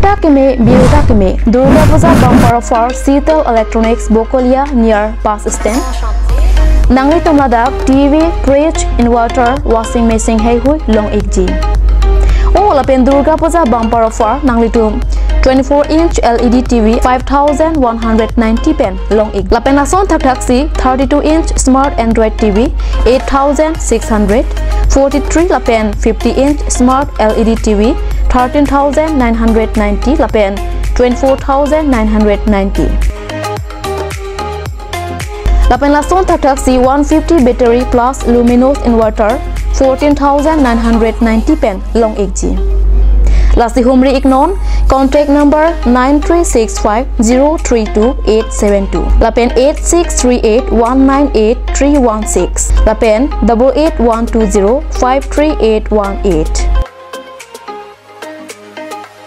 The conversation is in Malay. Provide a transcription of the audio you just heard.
Birta Kime, Durga Puja bumper offer Sital Electronics Bakalia near bus stand. Nangli Tomladak TV, fridge, inverter, washing machine hey hui long ekji. Oh, lapen Durga Puja bumper offer nangli tum 24-inch LED TV 5,190 pen long ek. Lapen nason taksi 32-inch smart Android TV 8,600. 43 lapen 50-inch smart LED TV 13,990 lapen 24,990. Lapen lason taksi 150 battery plus luminous inverter 14,990 pen long ekji. Lasi humri ignon contact number 9365032872 lapen 8638198316 lapen 8812053818.